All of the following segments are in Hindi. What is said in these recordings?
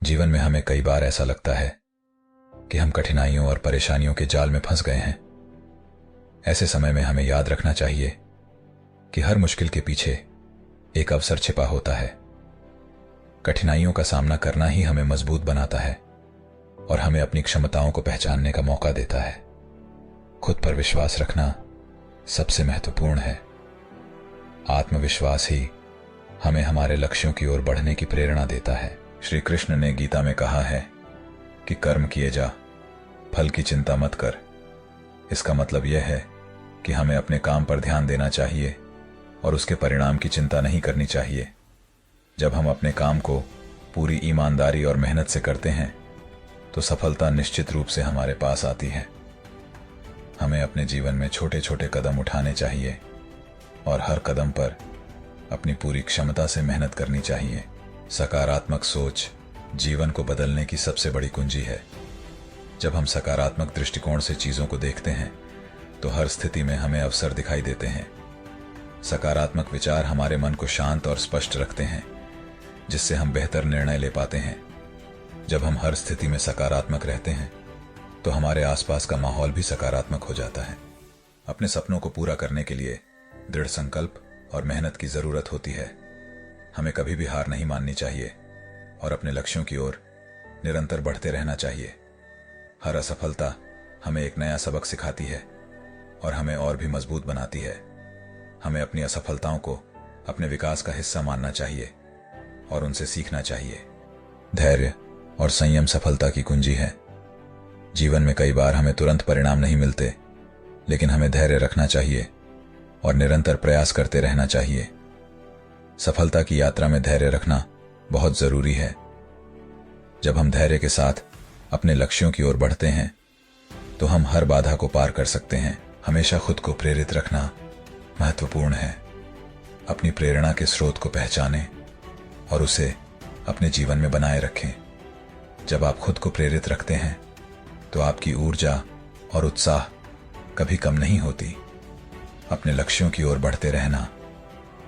जीवन में हमें कई बार ऐसा लगता है कि हम कठिनाइयों और परेशानियों के जाल में फंस गए हैं। ऐसे समय में हमें याद रखना चाहिए कि हर मुश्किल के पीछे एक अवसर छिपा होता है। कठिनाइयों का सामना करना ही हमें मजबूत बनाता है और हमें अपनी क्षमताओं को पहचानने का मौका देता है। खुद पर विश्वास रखना सबसे महत्वपूर्ण है। आत्मविश्वास ही हमें हमारे लक्ष्यों की ओर बढ़ने की प्रेरणा देता है। श्री कृष्ण ने गीता में कहा है कि कर्म किए जा, फल की चिंता मत कर। इसका मतलब यह है कि हमें अपने काम पर ध्यान देना चाहिए और उसके परिणाम की चिंता नहीं करनी चाहिए। जब हम अपने काम को पूरी ईमानदारी और मेहनत से करते हैं तो सफलता निश्चित रूप से हमारे पास आती है। हमें अपने जीवन में छोटे छोटे कदम उठाने चाहिए और हर कदम पर अपनी पूरी क्षमता से मेहनत करनी चाहिए। सकारात्मक सोच जीवन को बदलने की सबसे बड़ी कुंजी है। जब हम सकारात्मक दृष्टिकोण से चीजों को देखते हैं तो हर स्थिति में हमें अवसर दिखाई देते हैं। सकारात्मक विचार हमारे मन को शांत और स्पष्ट रखते हैं, जिससे हम बेहतर निर्णय ले पाते हैं। जब हम हर स्थिति में सकारात्मक रहते हैं तो हमारे आसपास का माहौल भी सकारात्मक हो जाता है। अपने सपनों को पूरा करने के लिए दृढ़ संकल्प और मेहनत की जरूरत होती है। हमें कभी भी हार नहीं माननी चाहिए और अपने लक्ष्यों की ओर निरंतर बढ़ते रहना चाहिए। हर असफलता हमें एक नया सबक सिखाती है और हमें और भी मजबूत बनाती है। हमें अपनी असफलताओं को अपने विकास का हिस्सा मानना चाहिए और उनसे सीखना चाहिए। धैर्य और संयम सफलता की कुंजी है। जीवन में कई बार हमें तुरंत परिणाम नहीं मिलते, लेकिन हमें धैर्य रखना चाहिए और निरंतर प्रयास करते रहना चाहिए। सफलता की यात्रा में धैर्य रखना बहुत जरूरी है। जब हम धैर्य के साथ अपने लक्ष्यों की ओर बढ़ते हैं तो हम हर बाधा को पार कर सकते हैं। हमेशा खुद को प्रेरित रखना महत्वपूर्ण है। अपनी प्रेरणा के स्रोत को पहचानें और उसे अपने जीवन में बनाए रखें। जब आप खुद को प्रेरित रखते हैं तो आपकी ऊर्जा और उत्साह कभी कम नहीं होती। अपने लक्ष्यों की ओर बढ़ते रहना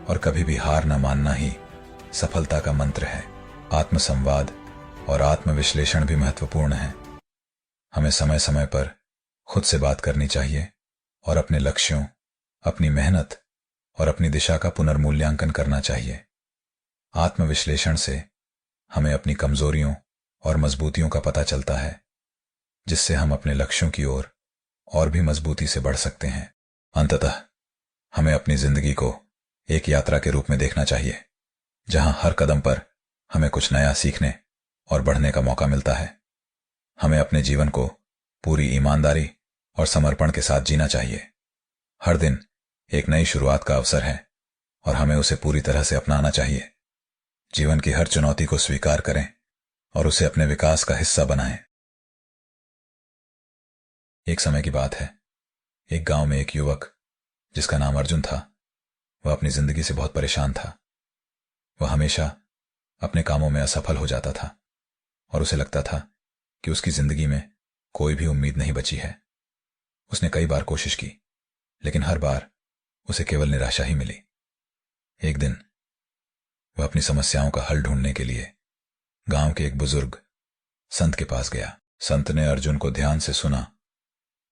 और कभी भी हार न मानना ही सफलता का मंत्र है। आत्मसंवाद और आत्मविश्लेषण भी महत्वपूर्ण है। हमें समय समय पर खुद से बात करनी चाहिए और अपने लक्ष्यों, अपनी मेहनत और अपनी दिशा का पुनर्मूल्यांकन करना चाहिए। आत्मविश्लेषण से हमें अपनी कमजोरियों और मजबूतियों का पता चलता है, जिससे हम अपने लक्ष्यों की ओर और भी मजबूती से बढ़ सकते हैं। अंततः हमें अपनी जिंदगी को एक यात्रा के रूप में देखना चाहिए, जहां हर कदम पर हमें कुछ नया सीखने और बढ़ने का मौका मिलता है। हमें अपने जीवन को पूरी ईमानदारी और समर्पण के साथ जीना चाहिए। हर दिन एक नई शुरुआत का अवसर है और हमें उसे पूरी तरह से अपनाना चाहिए। जीवन की हर चुनौती को स्वीकार करें और उसे अपने विकास का हिस्सा बनाएं। एक समय की बात है, एक गांव में एक युवक जिसका नाम अर्जुन था, वह अपनी जिंदगी से बहुत परेशान था। वह हमेशा अपने कामों में असफल हो जाता था और उसे लगता था कि उसकी जिंदगी में कोई भी उम्मीद नहीं बची है। उसने कई बार कोशिश की, लेकिन हर बार उसे केवल निराशा ही मिली। एक दिन वह अपनी समस्याओं का हल ढूंढने के लिए गांव के एक बुजुर्ग संत के पास गया। संत ने अर्जुन को ध्यान से सुना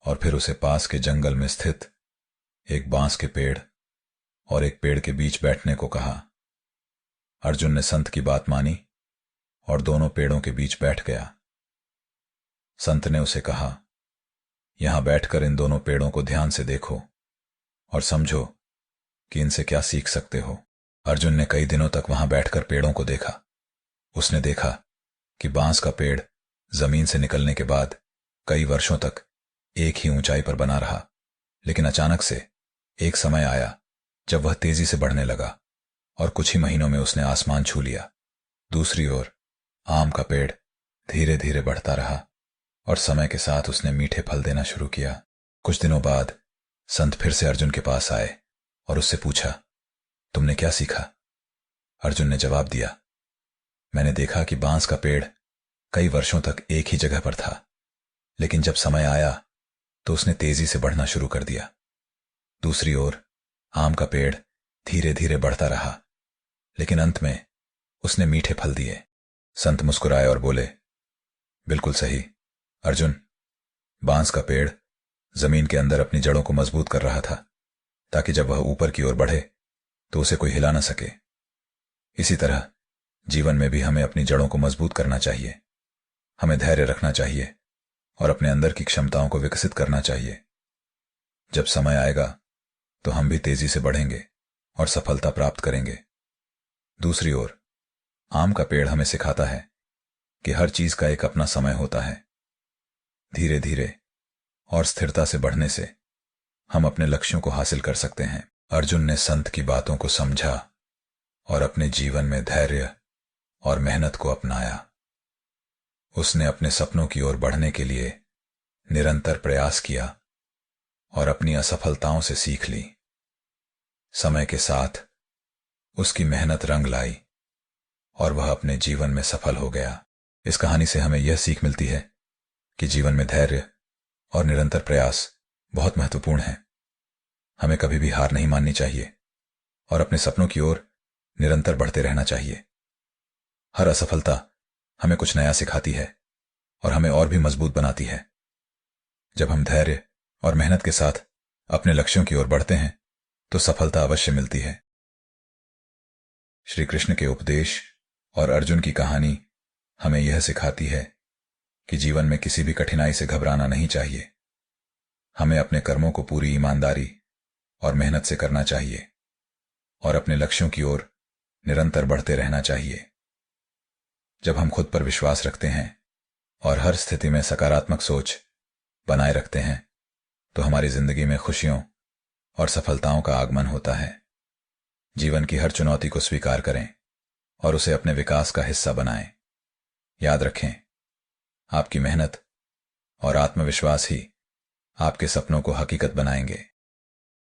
और फिर उसे पास के जंगल में स्थित एक बांस के पेड़ और एक पेड़ के बीच बैठने को कहा। अर्जुन ने संत की बात मानी और दोनों पेड़ों के बीच बैठ गया। संत ने उसे कहा, यहां बैठकर इन दोनों पेड़ों को ध्यान से देखो और समझो कि इनसे क्या सीख सकते हो। अर्जुन ने कई दिनों तक वहां बैठकर पेड़ों को देखा। उसने देखा कि बांस का पेड़ जमीन से निकलने के बाद कई वर्षों तक एक ही ऊंचाई पर बना रहा, लेकिन अचानक से एक समय आया जब वह तेजी से बढ़ने लगा और कुछ ही महीनों में उसने आसमान छू लिया। दूसरी ओर आम का पेड़ धीरे धीरे बढ़ता रहा और समय के साथ उसने मीठे फल देना शुरू किया। कुछ दिनों बाद संत फिर से अर्जुन के पास आए और उससे पूछा, तुमने क्या सीखा? अर्जुन ने जवाब दिया, मैंने देखा कि बांस का पेड़ कई वर्षों तक एक ही जगह पर था, लेकिन जब समय आया तो उसने तेजी से बढ़ना शुरू कर दिया। दूसरी ओर आम का पेड़ धीरे धीरे बढ़ता रहा, लेकिन अंत में उसने मीठे फल दिए। संत मुस्कुराए और बोले, बिल्कुल सही अर्जुन। बांस का पेड़ जमीन के अंदर अपनी जड़ों को मजबूत कर रहा था ताकि जब वह ऊपर की ओर बढ़े तो उसे कोई हिला न सके। इसी तरह जीवन में भी हमें अपनी जड़ों को मजबूत करना चाहिए। हमें धैर्य रखना चाहिए और अपने अंदर की क्षमताओं को विकसित करना चाहिए। जब समय आएगा तो हम भी तेजी से बढ़ेंगे और सफलता प्राप्त करेंगे। दूसरी ओर आम का पेड़ हमें सिखाता है कि हर चीज का एक अपना समय होता है। धीरे धीरे और स्थिरता से बढ़ने से हम अपने लक्ष्यों को हासिल कर सकते हैं। अर्जुन ने संत की बातों को समझा और अपने जीवन में धैर्य और मेहनत को अपनाया। उसने अपने सपनों की ओर बढ़ने के लिए निरंतर प्रयास किया और अपनी असफलताओं से सीख ली। समय के साथ उसकी मेहनत रंग लाई और वह अपने जीवन में सफल हो गया। इस कहानी से हमें यह सीख मिलती है कि जीवन में धैर्य और निरंतर प्रयास बहुत महत्वपूर्ण है। हमें कभी भी हार नहीं माननी चाहिए और अपने सपनों की ओर निरंतर बढ़ते रहना चाहिए। हर असफलता हमें कुछ नया सिखाती है और हमें और भी मजबूत बनाती है। जब हम धैर्य और मेहनत के साथ अपने लक्ष्यों की ओर बढ़ते हैं तो सफलता अवश्य मिलती है। श्री कृष्ण के उपदेश और अर्जुन की कहानी हमें यह सिखाती है कि जीवन में किसी भी कठिनाई से घबराना नहीं चाहिए। हमें अपने कर्मों को पूरी ईमानदारी और मेहनत से करना चाहिए और अपने लक्ष्यों की ओर निरंतर बढ़ते रहना चाहिए। जब हम खुद पर विश्वास रखते हैं और हर स्थिति में सकारात्मक सोच बनाए रखते हैं तो हमारी जिंदगी में खुशियों और सफलताओं का आगमन होता है। जीवन की हर चुनौती को स्वीकार करें और उसे अपने विकास का हिस्सा बनाएं। याद रखें, आपकी मेहनत और आत्मविश्वास ही आपके सपनों को हकीकत बनाएंगे।